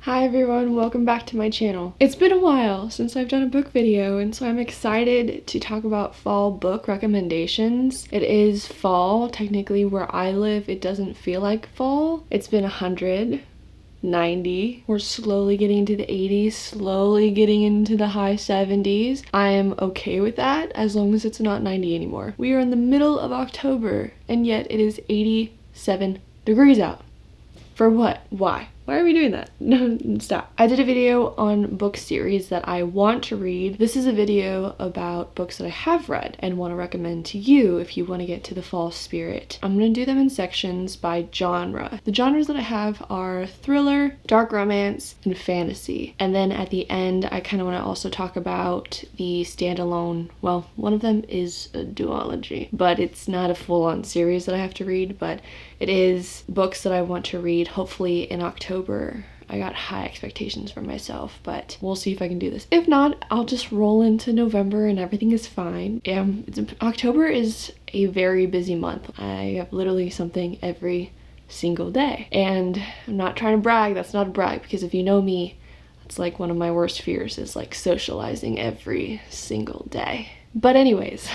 Hi everyone, welcome back to my channel. It's been a while since I've done a book video, and so I'm excited to talk about fall book recommendations. It is fall. Technically where I live it doesn't feel like fall. It's been 190. We're slowly getting into the 80s, slowly getting into the high 70s. I am okay with that as long as it's not 90 anymore. We are in the middle of October and yet it is 87 degrees out. For what? Why? Why are we doing that? No, stop. I did a video on book series that I want to read. This is a video about books that I have read and want to recommend to you if you want to get to the fall spirit. I'm going to do them in sections by genre. The genres that I have are thriller, dark romance, and fantasy. And then at the end, I kind of want to also talk about the standalone, well, one of them is a duology, but it's not a full-on series that I have to read, but it is books that I want to read hopefully in October. I got high expectations for myself, but we'll see if I can do this. If not, I'll just roll into November and everything is fine. October is a very busy month. I have literally something every single day. And I'm not trying to brag, that's not a brag, because if you know me, it's like one of my worst fears is like socializing every single day. But anyways,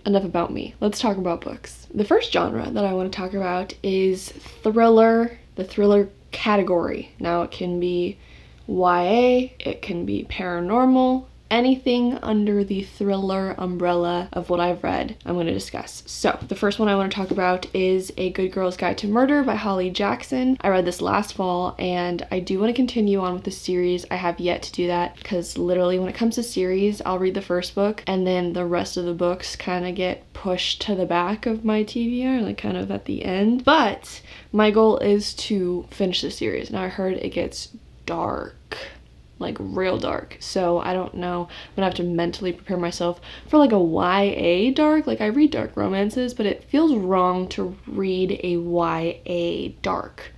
enough about me. Let's talk about books. The first genre that I want to talk about is thriller, the thriller category. Now it can be YA, it can be paranormal, anything under the thriller umbrella of what I've read I'm going to discuss. So the first one I want to talk about is A Good Girl's Guide to Murder by Holly Jackson. I read this last fall and I do want to continue on with the series. I have yet to do that because literally when it comes to series, I'll read the first book and then the rest of the books kind of get pushed to the back of my TBR, like kind of at the end. But my goal is to finish the series. Now I heard it gets dark, like real dark, so I don't know. I'm gonna have to mentally prepare myself for like a YA dark. Like I read dark romances, but it feels wrong to read a YA dark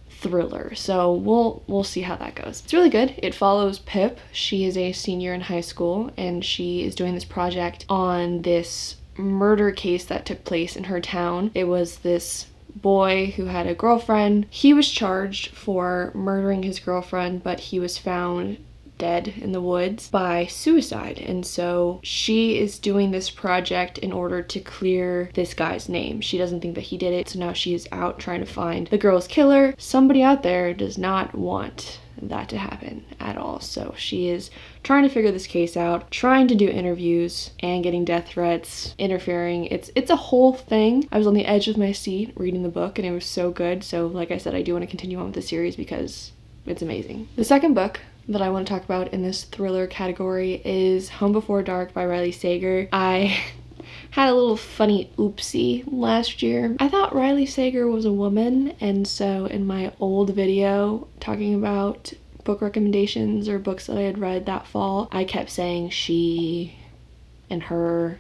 thriller, so we'll see how that goes. It's really good. It follows Pip. She is a senior in high school and she is doing this project on this murder case that took place in her town. It was this boy who had a girlfriend. He was charged for murdering his girlfriend, but he was found dead in the woods by suicide. And so she is doing this project in order to clear this guy's name. She doesn't think that he did it, so now she is out trying to find the girl's killer. Somebody out there does not want that to happen at all, so she is trying to figure this case out, trying to do interviews and getting death threats, interfering. It's a whole thing. I was on the edge of my seat reading the book and it was so good. So like I said, I do want to continue on with the series because it's amazing. The second book that I want to talk about in this thriller category is Home Before Dark by Riley Sager. I had a little funny oopsie last year. I thought Riley Sager was a woman, and so in my old video talking about book recommendations or books that I had read that fall, I kept saying she and her.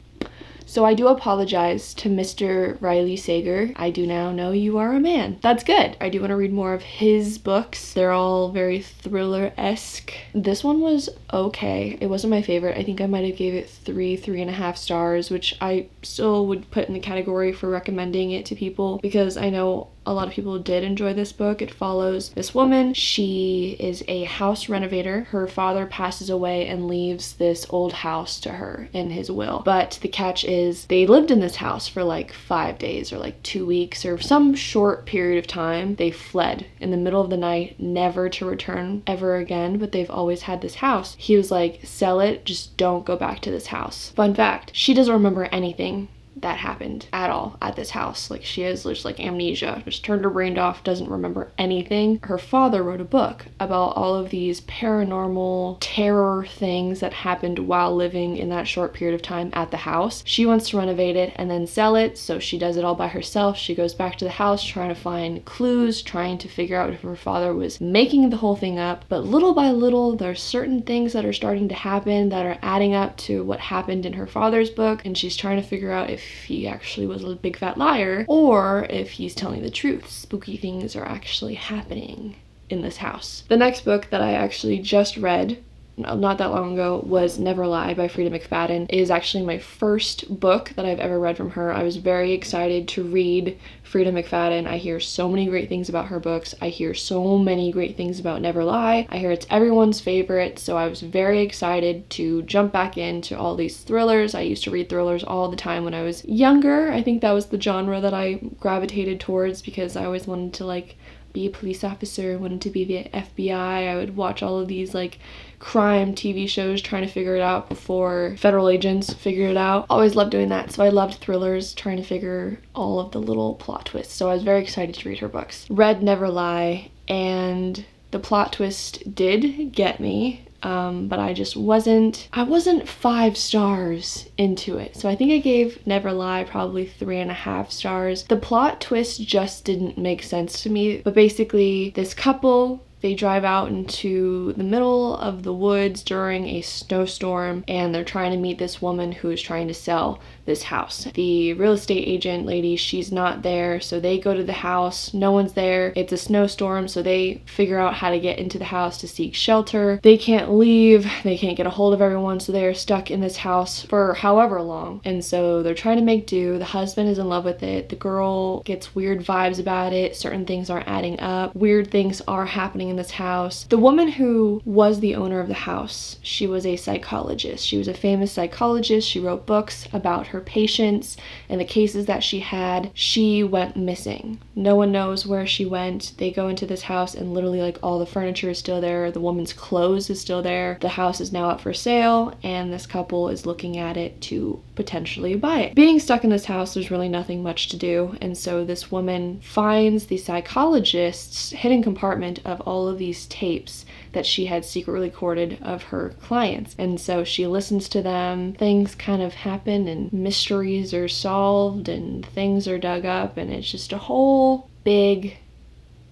So I do apologize to Mr. Riley Sager. I do now know you are a man. That's good. I do want to read more of his books. They're all very thriller-esque. This one was okay. It wasn't my favorite. I think I might have gave it 3.5 stars, which I still would put in the category for recommending it to people because I know a lot of people did enjoy this book. It follows this woman. She is a house renovator. Her father passes away and leaves this old house to her in his will. But the catch is they lived in this house for like 5 days or like 2 weeks or some short period of time. They fled in the middle of the night, never to return ever again, but they've always had this house. He was like, sell it, just don't go back to this house. Fun fact, she doesn't remember anything that happened at all at this house. Like she has just like amnesia, just turned her brain off, doesn't remember anything. Her father wrote a book about all of these paranormal terror things that happened while living in that short period of time at the house. She wants to renovate it and then sell it, so she does it all by herself. She goes back to the house trying to find clues, trying to figure out if her father was making the whole thing up. But little by little, there's certain things that are starting to happen that are adding up to what happened in her father's book, and she's trying to figure out if he actually was a big fat liar or if he's telling the truth. Spooky things are actually happening in this house. The next book that I actually just read not that long ago was Never Lie by Frida McFadden. It is actually my first book that I've ever read from her. I was very excited to read Frida McFadden. I hear so many great things about her books. I hear so many great things about Never Lie. I hear it's everyone's favorite, so I was very excited to jump back into all these thrillers. I used to read thrillers all the time when I was younger. I think that was the genre that I gravitated towards because I always wanted to like be a police officer, wanted to be the FBI. I would watch all of these like crime TV shows trying to figure it out before federal agents figured it out. Always loved doing that. So I loved thrillers, trying to figure all of the little plot twists. So I was very excited to read her books. Read Never Lie, and the plot twist did get me. But I wasn't 5 stars into it. So I think I gave Never Lie probably 3.5 stars. The plot twist just didn't make sense to me. But basically, this couple, they drive out into the middle of the woods during a snowstorm, and they're trying to meet this woman who is trying to sell this house. The real estate agent lady, she's not there, so they go to the house. No one's there. It's a snowstorm, so they figure out how to get into the house to seek shelter. They can't leave. They can't get a hold of everyone, so they're stuck in this house for however long. And so they're trying to make do. The husband is in love with it. The girl gets weird vibes about it. Certain things aren't adding up. Weird things are happening in this house. The woman who was the owner of the house, she was a psychologist. She was a famous psychologist. She wrote books about her patients and the cases that she had. She went missing. No one knows where she went. They go into this house and literally like all the furniture is still there. The woman's clothes is still there. The house is now up for sale, and this couple is looking at it to potentially buy it. Being stuck in this house, there's really nothing much to do, and so this woman finds the psychologist's hidden compartment of all of these tapes that she had secretly recorded of her clients. And so she listens to them, things kind of happen and mysteries are solved and things are dug up, and it's just a whole big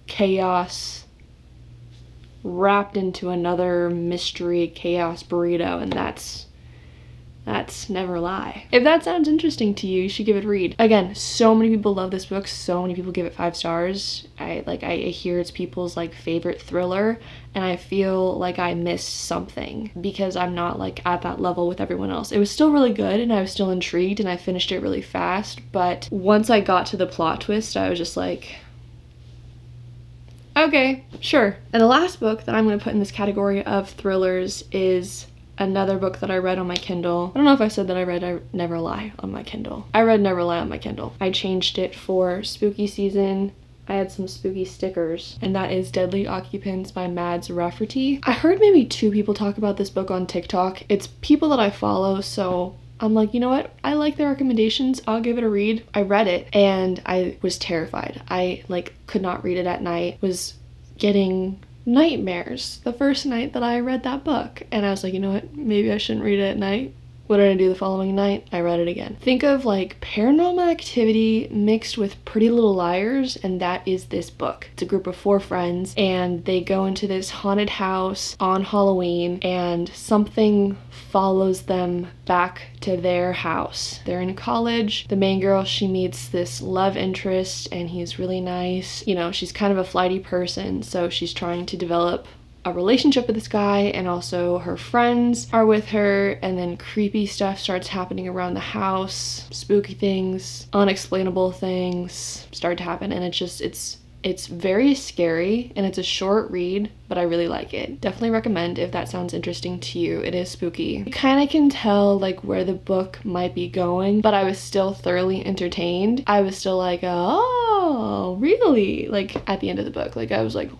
chaos wrapped into another mystery chaos burrito, and that's Never Lie. If that sounds interesting to you, you should give it a read. Again, so many people love this book. So many people give it 5 stars. I hear it's people's like favorite thriller, and I feel like I missed something because I'm not like at that level with everyone else. It was still really good, and I was still intrigued, and I finished it really fast. But once I got to the plot twist, I was just like, okay, sure. And the last book that I'm going to put in this category of thrillers is another book that I read on my Kindle. I don't know if I said that I read Never Lie on my Kindle. I read Never Lie on my Kindle. I changed it for spooky season. I had some spooky stickers, and that is Deadly Occupants by Mads Rafferty. I heard maybe 2 people talk about this book on TikTok. It's people that I follow, so I'm like, you know what? I like their recommendations. I'll give it a read. I read it, and I was terrified. I could not read it at night. Was getting nightmares the first night that I read that book, and I was like, you know what, maybe I shouldn't read it at night. What did I do the following night? I read it again. Think of like Paranormal Activity mixed with Pretty Little Liars, and that is this book. It's a group of 4 friends, and they go into this haunted house on Halloween, and something follows them back to their house. They're in college. The main girl, she meets this love interest, and he's really nice. You know, she's kind of a flighty person, so she's trying to develop a relationship with this guy, and also her friends are with her, and then creepy stuff starts happening around the house. Spooky things, unexplainable things start to happen, and it's very scary, and it's a short read, but I really like it. Definitely recommend if that sounds interesting to you. It is spooky. You kind of can tell like where the book might be going, but I was still thoroughly entertained. I was still like, oh, really? Like at the end of the book, like I was like,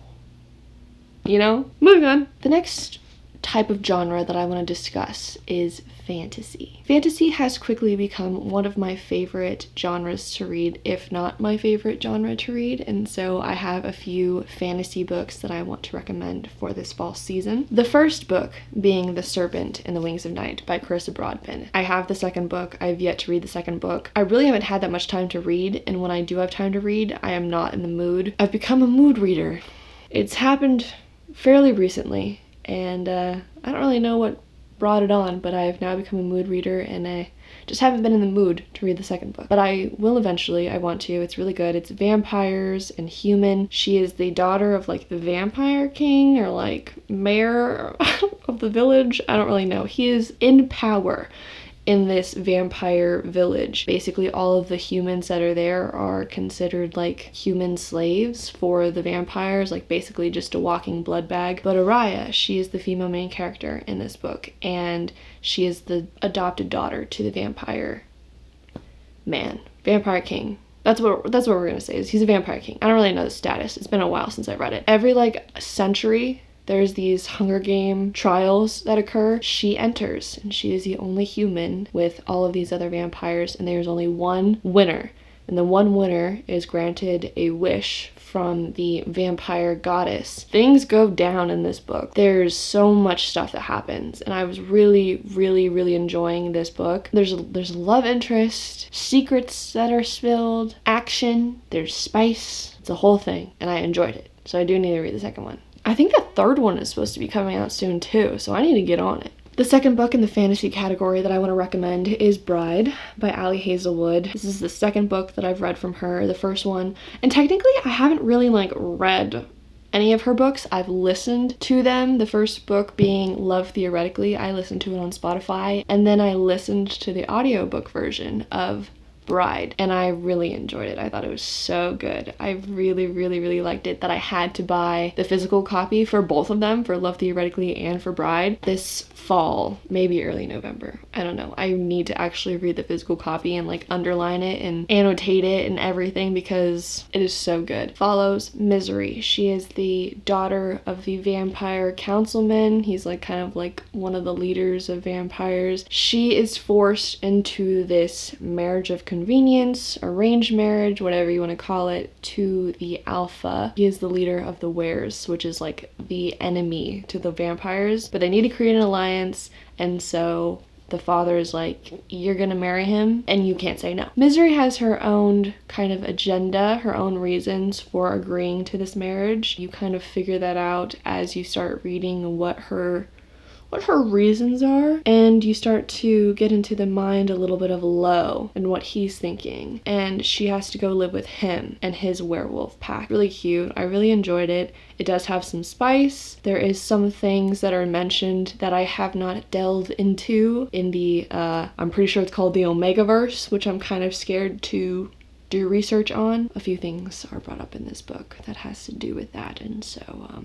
you know? Moving on. The next type of genre that I want to discuss is fantasy. Fantasy has quickly become one of my favorite genres to read, if not my favorite genre to read, and so I have a few fantasy books that I want to recommend for this fall season. The first book being The Serpent and the Wings of Night by Carissa Broadbent. I have the second book. I've yet to read the second book. I really haven't had that much time to read, and when I do have time to read, I am not in the mood. I've become a mood reader. It's happened fairly recently, and I don't really know what brought it on, but I have now become a mood reader and I just haven't been in the mood to read the second book. But I will eventually. I want to. It's really good. It's vampires and human. She is the daughter of like the vampire king or like mayor of the village. I don't really know. He is in power in this vampire village. Basically all of the humans that are there are considered like human slaves for the vampires, like basically just a walking blood bag. But Araya, she is the female main character in this book, and she is the adopted daughter to the vampire king. That's what we're gonna say, is he's a vampire king. I don't really know the status. It's been a while since I read it. Every like century there's these Hunger Game trials that occur. She enters, and she is the only human with all of these other vampires, and there's only one winner. And the one winner is granted a wish from the vampire goddess. Things go down in this book. There's so much stuff that happens, and I was really enjoying this book. There's a love interest, secrets that are spilled, action, there's spice. It's a whole thing, and I enjoyed it. So I do need to read the second one. I think the third one is supposed to be coming out soon too, so I need to get on it. The second book in the fantasy category that I want to recommend is Bride by Ali Hazelwood. This is the second book that I've read from her, the first one. And technically I haven't really like read any of her books. I've listened to them. The first book being Love Theoretically. I listened to it on Spotify, and then I listened to the audiobook version of Bride, and I really enjoyed it. I thought it was so good. I really liked it that I had to buy the physical copy for both of them, for Love Theoretically and for Bride, this fall, maybe early November. I don't know. I need to actually read the physical copy and like underline it and annotate it and everything because it is so good. Follows Misery. She is the daughter of the vampire councilman. He's like kind of like one of the leaders of vampires. She is forced into this marriage of convenience, arranged marriage, whatever you want to call it, to the Alpha. He is the leader of the Wares, which is like the enemy to the vampires, but they need to create an alliance, and so the father is like, you're gonna marry him and you can't say no. Misery has her own kind of agenda, her own reasons for agreeing to this marriage. You kind of figure that out as you start reading what her reasons are, and you start to get into the mind a little bit of Lo and what he's thinking, and she has to go live with him and his werewolf pack. Really cute. I really enjoyed it. It does have some spice. There is some things that are mentioned that I have not delved into in the I'm pretty sure it's called the Omegaverse, which I'm kind of scared to do research on. A few things are brought up in this book that has to do with that, and so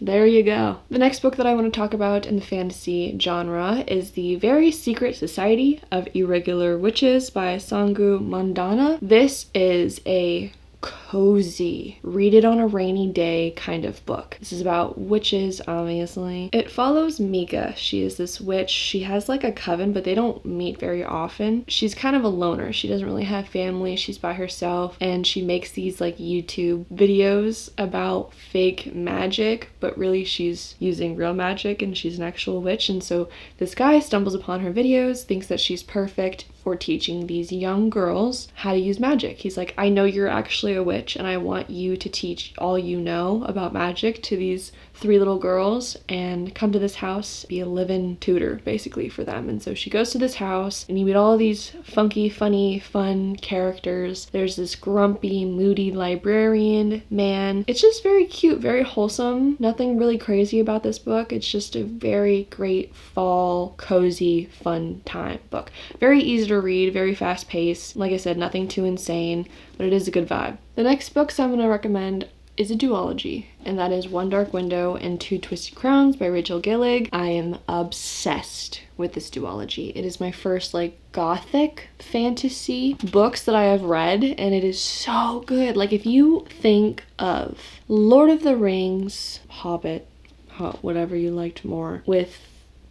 there you go. The next book that I want to talk about in the fantasy genre is The Very Secret Society of Irregular Witches by Sangu Mandana. This is a cozy, read it on a rainy day kind of book. This is about witches, obviously. It follows Mika. She is this witch. She has like a coven, but they don't meet very often. She's kind of a loner. She doesn't really have family. She's by herself, and she makes these like YouTube videos about fake magic, but really she's using real magic and she's an actual witch. And so this guy stumbles upon her videos, thinks that she's perfect for teaching these young girls how to use magic. He's like, I know you're actually a witch, and I want you to teach all you know about magic to these 3 little girls and come to this house, be a live-in tutor basically for them. And so she goes to this house, and you meet all these funky, funny, fun characters. There's this grumpy, moody librarian man. It's just very cute, very wholesome. Nothing really crazy about this book. It's just a very great fall, cozy, fun time book. Very easy to read, very fast paced. Like I said, nothing too insane, but it is a good vibe. The next books I'm going to recommend is a duology, and that is One Dark Window and Two Twisted Crowns by Rachel Gillig. I am obsessed with this duology. It is my first like gothic fantasy books that I have read, and it is so good. Like if you think of Lord of the Rings, Hobbit, whatever you liked more, with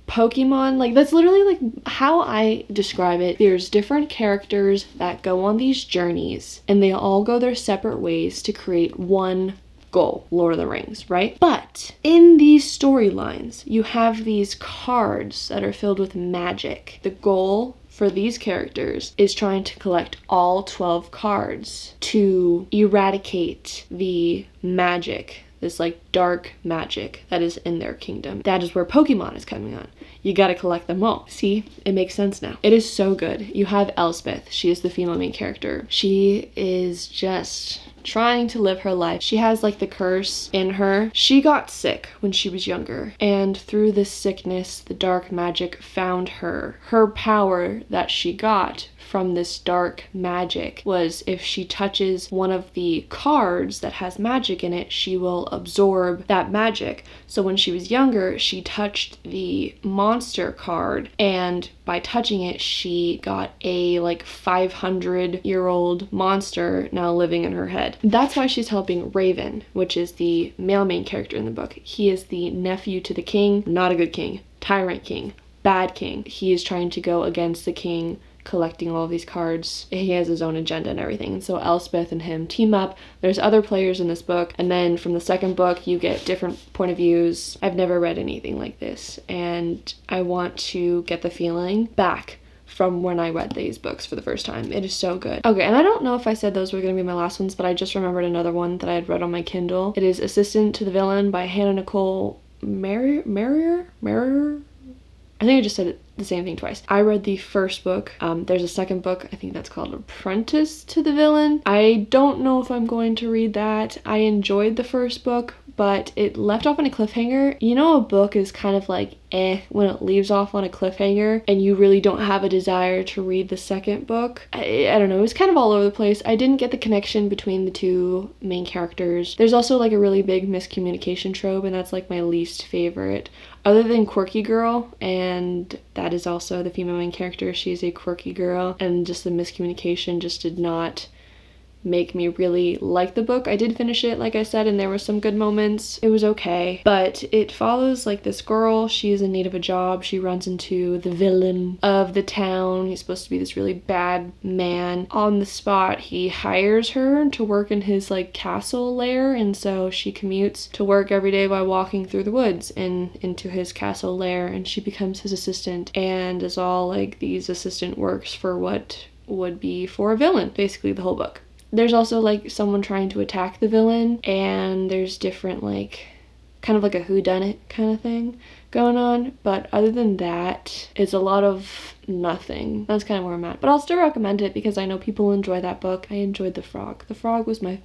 Pokemon, like that's literally like how I describe it. There's different characters that go on these journeys, and they all go their separate ways to create one goal, Lord of the Rings, right? But in these storylines, you have these cards that are filled with magic. The goal for these characters is trying to collect all 12 cards to eradicate the magic this like dark magic that is in their kingdom. That is where Pokemon is coming on. You gotta collect them all. See, it makes sense now. It is so good. You have Elspeth. She is the female main character. She is just trying to live her life. She has like the curse in her. She got sick when she was younger, and through this sickness, the dark magic found her. Her power that she got from this dark magic was if she touches one of the cards that has magic in it, she will absorb that magic. So when she was younger, she touched the monster card, and by touching it, she got a like 500-year-old monster now living in her head. That's why she's helping Raven, which is the male main character in the book. He is the nephew to the king, not a good king, tyrant king, bad king. He is trying to go against the king, collecting all of these cards. He has his own agenda and everything. And so Elspeth and him team up. There's other players in this book. And then from the second book, you get different point of views. I've never read anything like this, and I want to get the feeling back from when I read these books for the first time. It is so good. Okay, and I don't know if I said those were going to be my last ones, but I just remembered another one that I had read on my Kindle. It is Assistant to the Villain by Hannah Nicole Marrier? I think I just said it the same thing twice. I read the first book. There's a second book, I think that's called Apprentice to the Villain. I don't know if I'm going to read that. I enjoyed the first book, but it left off on a cliffhanger. You know, a book is kind of like when it leaves off on a cliffhanger and you really don't have a desire to read the second book. I don't know, it was kind of all over the place. I didn't get the connection between the two main characters. There's also like a really big miscommunication trope, and that's like my least favorite. Other than Quirky Girl, and that is also the female main character, she's a quirky girl, and just the miscommunication just did not make me really like the book. I did finish it, like I said, and there were some good moments. It was okay, but it follows like this girl. She is in need of a job. She runs into the villain of the town. He's supposed to be this really bad man. On the spot, he hires her to work in his like castle lair, and so she commutes to work every day by walking through the woods and into his castle lair, and she becomes his assistant, and is all like these assistant works for what would be for a villain, basically the whole book. There's also like someone trying to attack the villain, and there's different like kind of like a whodunit kind of thing going on, but other than that, it's a lot of nothing. That's kind of where I'm at, but I'll still recommend it because I know people enjoy that book. I enjoyed the frog. The frog was my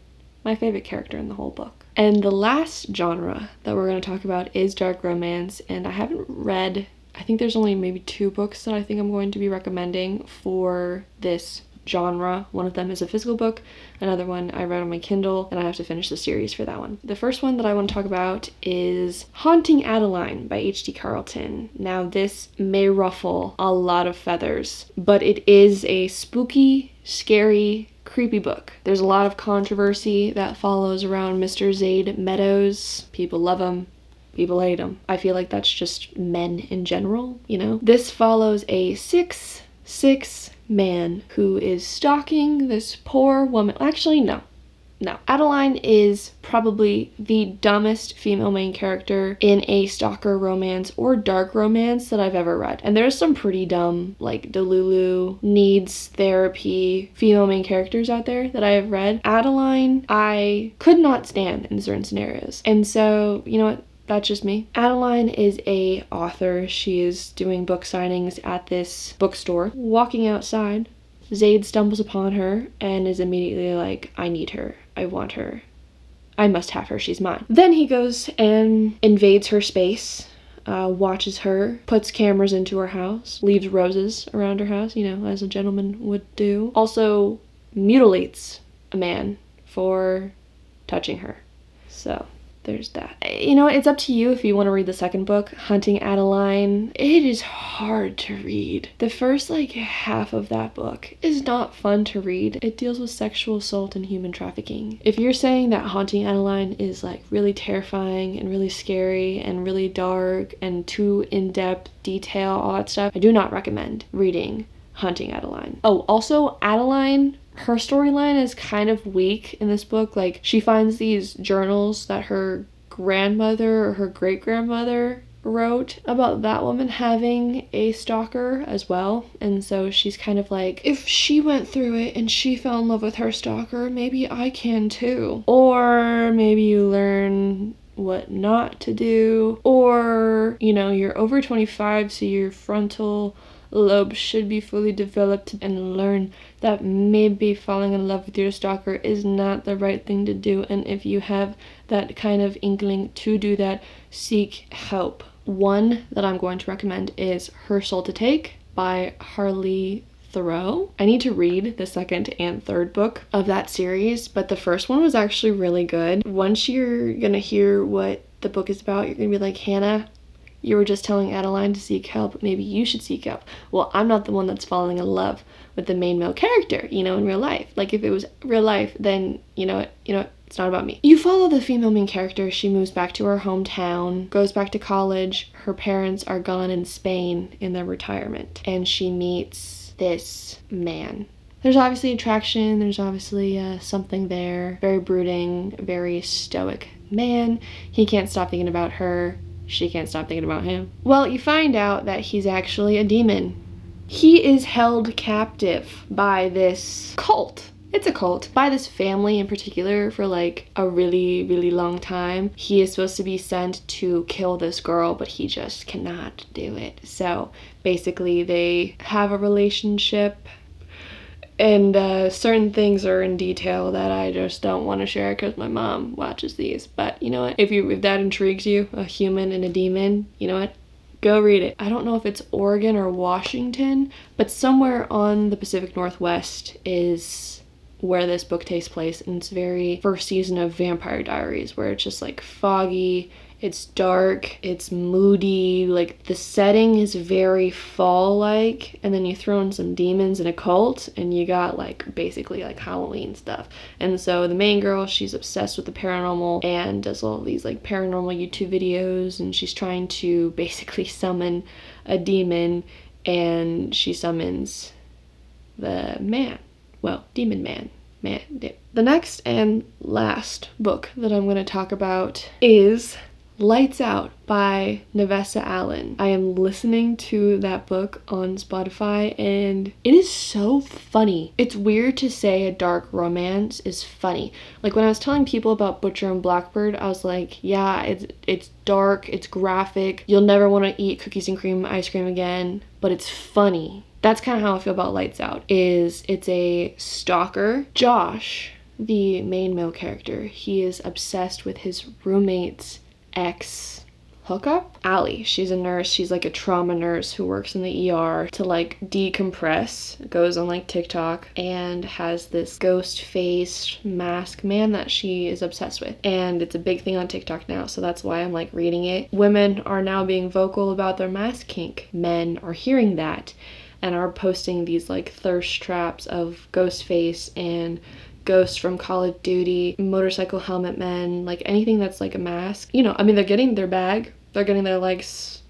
favorite character in the whole book. And the last genre that we're going to talk about is dark romance, and I haven't read, I think there's only maybe 2 books that I think I'm going to be recommending for this genre. One of them is a physical book, another one I read on my Kindle, and I have to finish the series for that one. The first one that I want to talk about is Haunting Adeline by H.D. Carlton. Now this may ruffle a lot of feathers, but it is a spooky, scary, creepy book. There's a lot of controversy that follows around Mr. Zade Meadows. People love him, people hate him. I feel like that's just men in general, you know? This follows a 6'6" man who is stalking this poor woman. Actually, no. Adeline is probably the dumbest female main character in a stalker romance or dark romance that I've ever read. And there's some pretty dumb, like Delulu, needs therapy female main characters out there that I have read. Adeline, I could not stand in certain scenarios. And so, you know what? That's just me. Adeline is a author. She is doing book signings at this bookstore. Walking outside, Zade stumbles upon her and is immediately like, I need her. I want her. I must have her. She's mine. Then he goes and invades her space, watches her, puts cameras into her house, leaves roses around her house, you know, as a gentleman would do. Also mutilates a man for touching her. So there's that. You know, it's up to you if you want to read the second book, Hunting Adeline. It is hard to read. The first like half of that book is not fun to read. It deals with sexual assault and human trafficking. If you're saying that Haunting Adeline is like really terrifying and really scary and really dark and too in-depth detail, all that stuff, I do not recommend reading Hunting Adeline. Oh, also Adeline, her storyline is kind of weak in this book. Like, she finds these journals that her grandmother or her great-grandmother wrote about that woman having a stalker as well. And so she's kind of like, if she went through it and she fell in love with her stalker, maybe I can too. Or maybe you learn what not to do. Or, you know, you're over 25, so your frontal lobe should be fully developed, and learn that maybe falling in love with your stalker is not the right thing to do. And if you have that kind of inkling to do that, seek help. One that I'm going to recommend is Her Soul to Take by Harley Thoreau. I need to read the second and third book of that series, but the first one was actually really good. Once you're gonna hear what the book is about, you're gonna be like, Hannah, you were just telling Adeline to seek help. Maybe you should seek help. Well, I'm not the one that's falling in love with the main male character, you know, in real life. Like, if it was real life, then, you know, it's not about me. You follow the female main character. She moves back to her hometown, goes back to college. Her parents are gone in Spain in their retirement, and she meets this man. There's obviously attraction. There's obviously something there. Very brooding, very stoic man. He can't stop thinking about her. She can't stop thinking about him. Well, you find out that he's actually a demon. He is held captive by this cult. It's a cult. By this family in particular for like a really, really long time. He is supposed to be sent to kill this girl, but he just cannot do it. So basically they have a relationship, and certain things are in detail that I just don't want to share because my mom watches these. But you know what? If that intrigues you, a human and a demon, you know what? Go read it. I don't know if it's Oregon or Washington, but somewhere on the Pacific Northwest is where this book takes place. And it's very first season of Vampire Diaries, where it's just like foggy, it's dark, it's moody, like the setting is very fall-like, and then you throw in some demons and a cult, and you got like basically like Halloween stuff. And so the main girl, she's obsessed with the paranormal and does all these like paranormal YouTube videos, and she's trying to basically summon a demon, and she summons the man. Well, demon man. The next and last book that I'm going to talk about is Lights Out by Nevessa Allen. I am listening to that book on Spotify, and it is so funny. It's weird to say a dark romance is funny. Like, when I was telling people about Butcher and Blackbird, I was like, yeah, it's dark, it's graphic, you'll never want to eat cookies and cream ice cream again, but it's funny. That's kind of how I feel about Lights Out. It's a stalker. Josh, the main male character, he is obsessed with his roommate's ex hookup. Allie, she's a nurse. She's like a trauma nurse who works in the ER to like decompress. Goes on like TikTok and has this ghost-faced mask man that she is obsessed with. And it's a big thing on TikTok now, so that's why I'm like reading it. Women are now being vocal about their mask kink. Men are hearing that and are posting these like thirst traps of Ghostface and Ghost from Call of Duty, motorcycle helmet men, like anything that's like a mask. You know, I mean, they're getting their bag, they're getting their likes.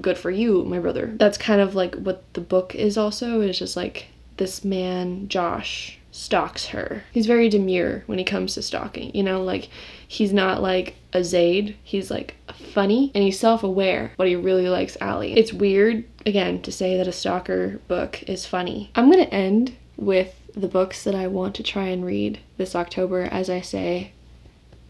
Good for you, my brother. That's kind of like what the book is also. It's just like this man, Josh, stalks her. He's very demure when he comes to stalking, you know, like he's not like a Zayd. He's like funny and he's self-aware, but he really likes Allie. It's weird, again, to say that a stalker book is funny. I'm gonna end with the books that I want to try and read this October, as I say,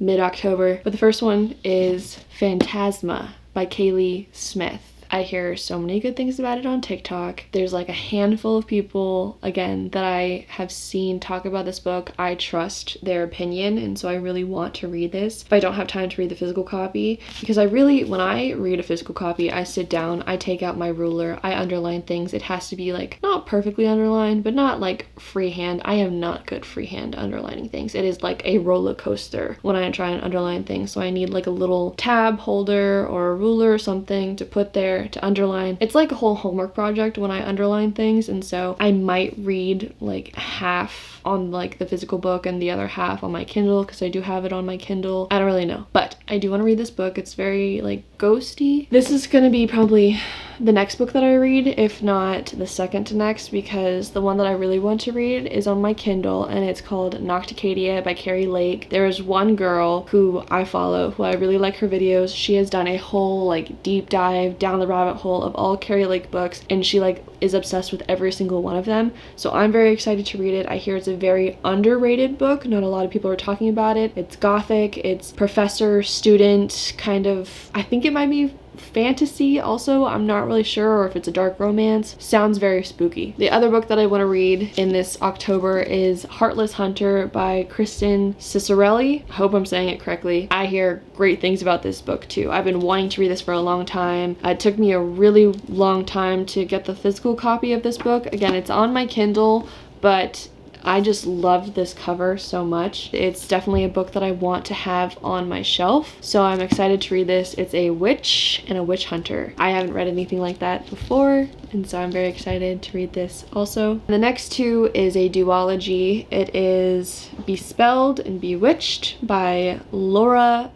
mid-October. But the first one is Phantasma by Kaylee Smith. I hear so many good things about it on TikTok. There's like a handful of people, again, that I have seen talk about this book. I trust their opinion, and so I really want to read this. If I don't have time to read the physical copy, because when I read a physical copy, I sit down, I take out my ruler, I underline things. It has to be like not perfectly underlined, but not like freehand. I am not good freehand underlining things. It is like a roller coaster when I try and underline things. So I need like a little tab holder or a ruler or something to put there to underline. It's like a whole homework project when I underline things, and so I might read like half on like the physical book and the other half on my Kindle, because I do have it on my Kindle. I don't really know, but I do want to read this book. It's very like ghosty. This is gonna be probably the next book that I read, if not the second to next, because the one that I really want to read is on my Kindle, and it's called Nocticadia by Carrie Lake. There is one girl who I follow who I really like her videos. She has done a whole like deep dive down the rabbit hole of all Carrie Lake books, and she like is obsessed with every single one of them. So I'm very excited to read it. I hear it's a very underrated book. Not a lot of people are talking about it. It's gothic, it's professor student kind of, I think it might be fantasy also, I'm not really sure, or if it's a dark romance. Sounds very spooky. The other book that I want to read in this October is Heartless Hunter by Kristen Cicerelli. I hope I'm saying it correctly. I hear great things about this book too. I've been wanting to read this for a long time. It took me a really long time to get the physical copy of this book. Again, it's on my Kindle, but I just loved this cover so much. It's definitely a book that I want to have on my shelf, so I'm excited to read this. It's a witch and a witch hunter. I haven't read anything like that before, and so I'm very excited to read this also. The next two is a duology. It is Bespelled and Bewitched by Laura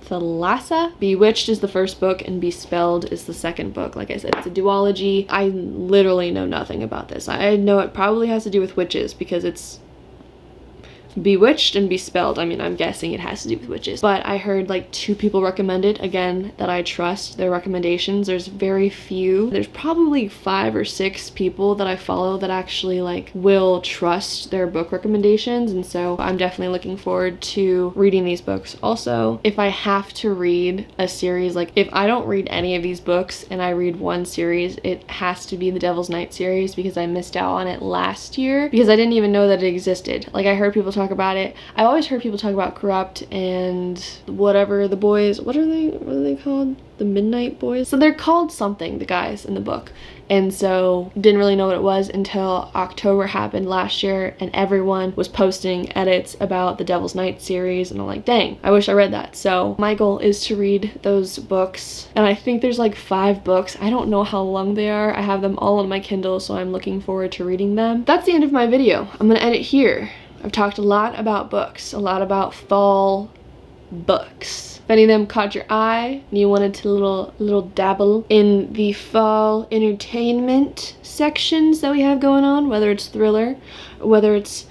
Thalassa. Bewitched is the first book and Bespelled is the second book. Like I said, it's a duology. I literally know nothing about this. I know it probably has to do with witches because it's Bewitched and Bespelled. I mean, I'm guessing it has to do with witches. But I heard like 2 people recommend it, again, that I trust their recommendations. There's very few. There's probably 5 or 6 people that I follow that actually like will trust their book recommendations, and so I'm definitely looking forward to reading these books. Also, if I have to read a series, like if I don't read any of these books and I read one series, it has to be the Devil's Night series because I missed out on it last year because I didn't even know that it existed. Like I heard people talk about it. I've always heard people talk about Corrupt and whatever the boys, what are they called? The Midnight Boys? So they're called something, the guys in the book. And so didn't really know what it was until October happened last year and everyone was posting edits about the Devil's Night series, and I'm like, dang, I wish I read that. So my goal is to read those books, and I think there's like 5 books. I don't know how long they are. I have them all on my Kindle, so I'm looking forward to reading them. That's the end of my video. I'm gonna end it here. I've talked a lot about books, a lot about fall books. If any of them caught your eye and you wanted to little dabble in the fall entertainment sections that we have going on, whether it's thriller, whether it's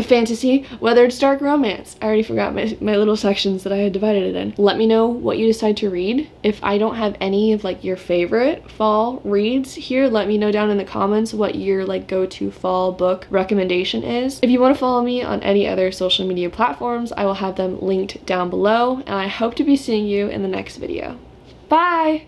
fantasy, whether it's dark romance. I already forgot my little sections that I had divided it in. Let me know what you decide to read. If I don't have any of like your favorite fall reads here, let me know down in the comments what your like go-to fall book recommendation is. If you want to follow me on any other social media platforms, I will have them linked down below, and I hope to be seeing you in the next video. Bye!